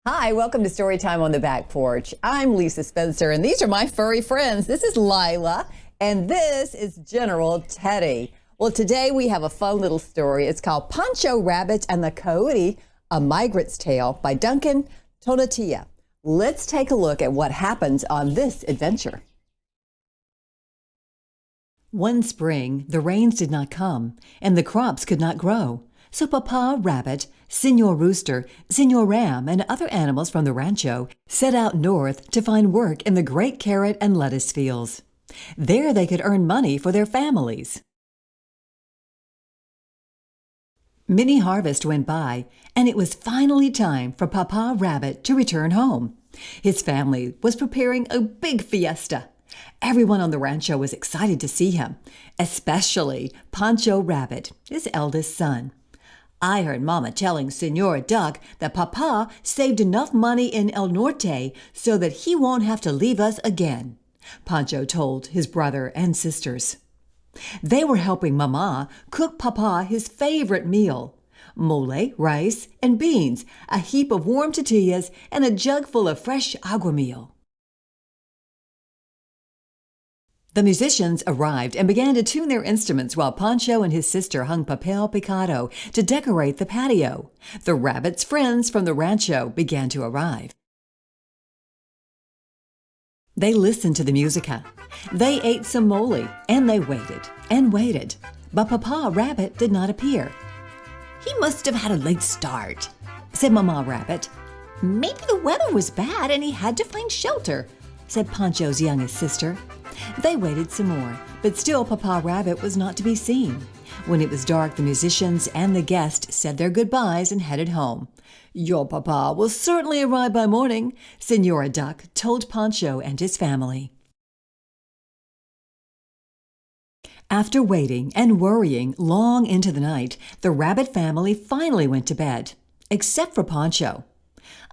Hi, welcome to Storytime on the Back Porch. I'm Lisa Spencer, and these are my furry friends. This is Lila, and this is General Teddy. Well, today we have a fun little story. It's called Pancho Rabbit and the Coyote, A Migrant's Tale by Duncan Tonatiuh. Let's take a look at what happens on this adventure. One spring, the rains did not come, and the crops could not grow. So Papa Rabbit, Senor Rooster, Senor Ram, and other animals from the rancho set out north to find work in the great carrot and lettuce fields. There they could earn money for their families. Many harvests went by, and it was finally time for Papa Rabbit to return home. His family was preparing a big fiesta. Everyone on the rancho was excited to see him, especially Pancho Rabbit, his eldest son. I heard Mama telling Senora Duck that Papa saved enough money in El Norte so that he won't have to leave us again, Pancho told his brother and sisters. They were helping Mama cook Papa his favorite meal, mole, rice, and beans, a heap of warm tortillas, and a jug full of fresh aguamiel. The musicians arrived and began to tune their instruments while Pancho and his sister hung papel picado to decorate the patio. The rabbit's friends from the rancho began to arrive. They listened to the musica. They ate some mole, and they waited and waited. But Papa Rabbit did not appear. "He must have had a late start," said Mama Rabbit. "Maybe the weather was bad and he had to find shelter," said Pancho's youngest sister. They waited some more, but still Papa Rabbit was not to be seen. When it was dark, the musicians and the guests said their goodbyes and headed home. "Your Papa will certainly arrive by morning," Senora Duck told Pancho and his family. After waiting and worrying long into the night, the rabbit family finally went to bed, except for Pancho.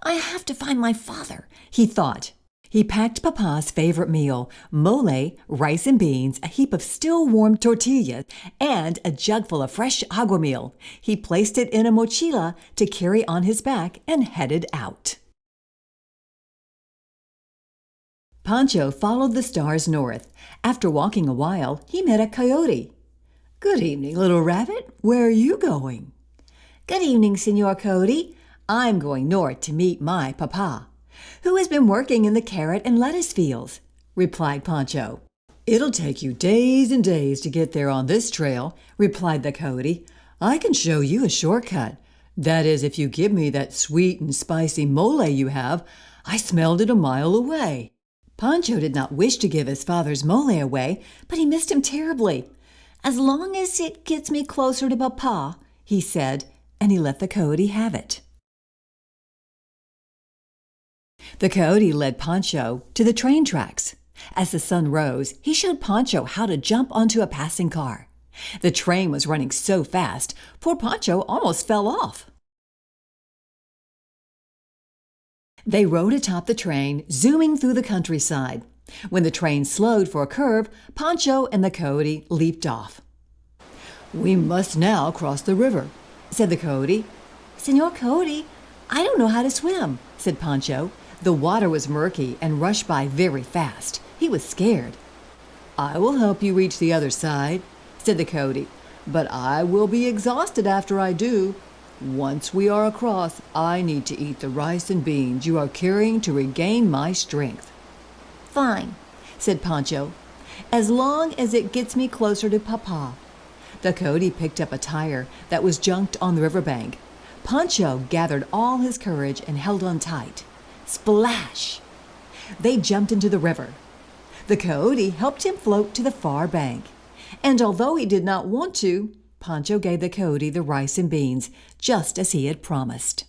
"I have to find my father," he thought. He packed Papa's favorite meal, mole, rice and beans, a heap of still warm tortillas, and a jug full of fresh aguamiel. He placed it in a mochila to carry on his back and headed out. Pancho followed the stars north. After walking a while, he met a coyote. "Good evening, little rabbit. Where are you going?" "Good evening, Senor Coyote. I'm going north to meet my Papa, who has been working in the carrot and lettuce fields," replied Pancho. "It'll take you days and days to get there on this trail," replied the coyote. "I can show you a shortcut. That is, if you give me that sweet and spicy mole you have. I smelled it a mile away." Pancho did not wish to give his father's mole away, but he missed him terribly. "As long as it gets me closer to Papa," he said, and he let the coyote have it. The coyote led Pancho to the train tracks. As the sun rose, he showed Pancho how to jump onto a passing car. The train was running so fast, poor Pancho almost fell off. They rode atop the train, zooming through the countryside. When the train slowed for a curve, Pancho and the coyote leaped off. "We must now cross the river," said the coyote. "Senor Coyote, I don't know how to swim," said Pancho. The water was murky and rushed by very fast. He was scared. "I will help you reach the other side," said the coyote, "but I will be exhausted after I do. Once we are across, I need to eat the rice and beans you are carrying to regain my strength." "Fine," said Pancho, "as long as it gets me closer to Papa." The coyote picked up a tire that was junked on the riverbank. Pancho gathered all his courage and held on tight. Splash! They jumped into the river. The coyote helped him float to the far bank. And although he did not want to, Pancho gave the coyote the rice and beans, just as he had promised.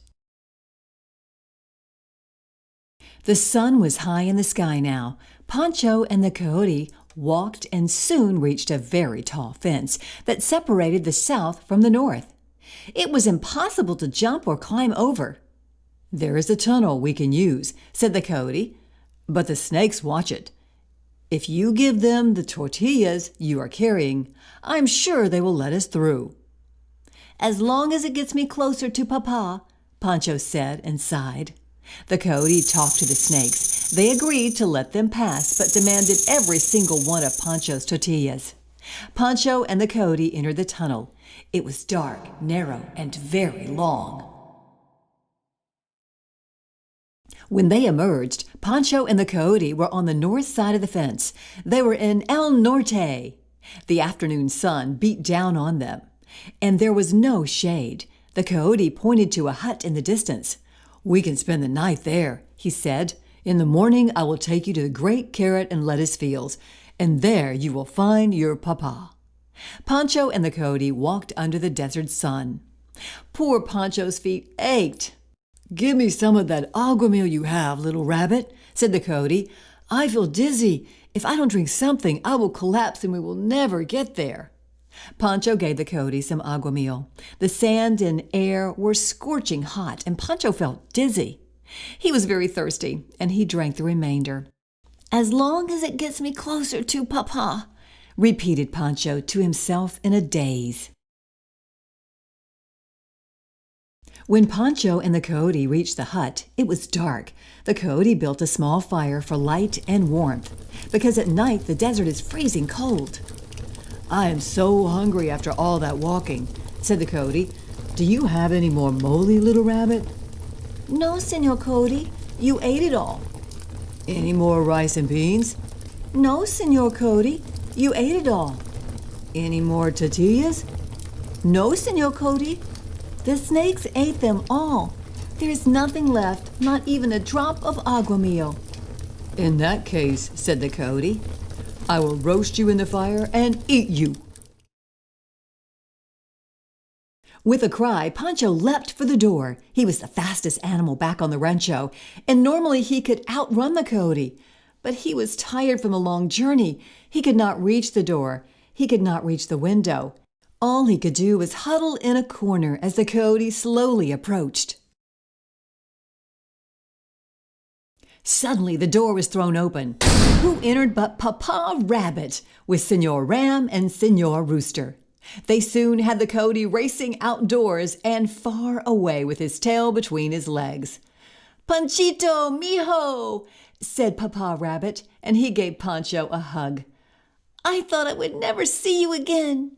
The sun was high in the sky now. Pancho and the coyote walked and soon reached a very tall fence that separated the south from the north. It was impossible to jump or climb over. "There is a tunnel we can use," said the coyote, "but the snakes watch it. If you give them the tortillas you are carrying, I'm sure they will let us through." "As long as it gets me closer to Papa," Pancho said and sighed. The Coyote talked to the snakes. They agreed to let them pass, but demanded every single one of Pancho's tortillas. Pancho and the Coyote entered the tunnel. It was dark, narrow, and very long. When they emerged, Pancho and the Coyote were on the north side of the fence. They were in El Norte. The afternoon sun beat down on them, and there was no shade. The Coyote pointed to a hut in the distance. "We can spend the night there," he said. "In the morning I will take you to the great carrot and lettuce fields, and there you will find your papa." Pancho and the Coyote walked under the desert sun. Poor Pancho's feet ached. "Give me some of that agua meal you have, little rabbit," said the Coyote. "I feel dizzy. If I don't drink something, I will collapse and we will never get there." Pancho gave the Coyote some agua meal. The sand and air were scorching hot, and Pancho felt dizzy. He was very thirsty, and he drank the remainder. "As long as it gets me closer to Papa," repeated Pancho to himself in a daze. When Pancho and the Coyote reached the hut, it was dark. The Coyote built a small fire for light and warmth, because at night the desert is freezing cold. "I am so hungry after all that walking," said the Coyote. "Do you have any more mole, little rabbit?" "No, Señor Coyote. You ate it all." "Any more rice and beans?" "No, Señor Coyote. You ate it all." "Any more tortillas?" "No, Señor Coyote. The snakes ate them all. There's nothing left, not even a drop of agua meal." "In that case," said the Coyote, "I will roast you in the fire and eat you." With a cry, Pancho leapt for the door. He was the fastest animal back on the rancho, and normally he could outrun the Coyote. But he was tired from the long journey. He could not reach the door. He could not reach the window. All he could do was huddle in a corner as the Coyote slowly approached. Suddenly, the door was thrown open. Who entered but Papa Rabbit with Señor Ram and Señor Rooster. They soon had the Coyote racing outdoors and far away with his tail between his legs. "Panchito, mijo," said Papa Rabbit, and he gave Pancho a hug. "I thought I would never see you again."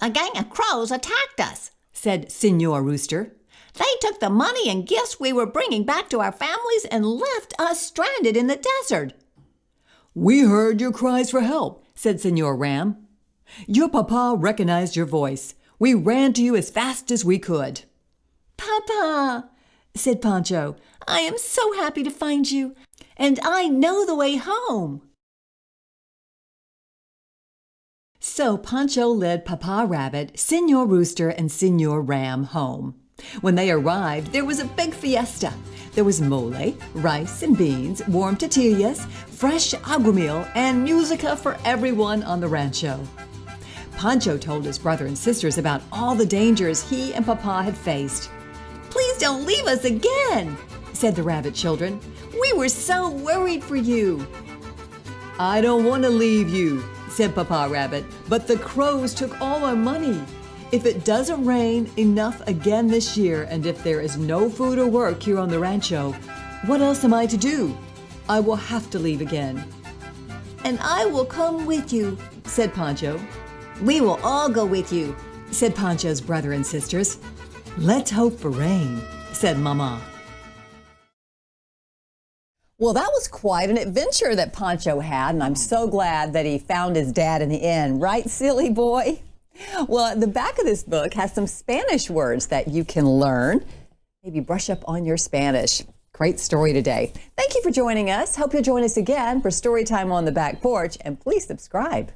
"A gang of crows attacked us," said Señor Rooster. "They took the money and gifts we were bringing back to our families and left us stranded in the desert." "We heard your cries for help," said Señor Ram. "Your papa recognized your voice. We ran to you as fast as we could." "Papa," said Pancho, "I am so happy to find you, and I know the way home." So Pancho led Papa Rabbit, Señor Rooster, and Señor Ram home. When they arrived, there was a big fiesta. There was mole, rice and beans, warm tortillas, fresh agua meal, and musica for everyone on the rancho. Pancho told his brother and sisters about all the dangers he and Papa had faced. "Please don't leave us again," said the rabbit children. "We were so worried for you." "I don't want to leave you," said Papa Rabbit, "but the crows took all our money. If it doesn't rain enough again this year, and if there is no food or work here on the rancho, what else am I to do? I will have to leave again." "And I will come with you," said Pancho. "We will all go with you," said Pancho's brother and sisters. "Let's hope for rain," said Mama. Well, that was quite an adventure that Pancho had, and I'm so glad that he found his dad in the end. Right, silly boy? Well, the back of this book has some Spanish words that you can learn. Maybe brush up on your Spanish. Great story today. Thank you for joining us. Hope you'll join us again for Storytime on the Back Porch, and please subscribe.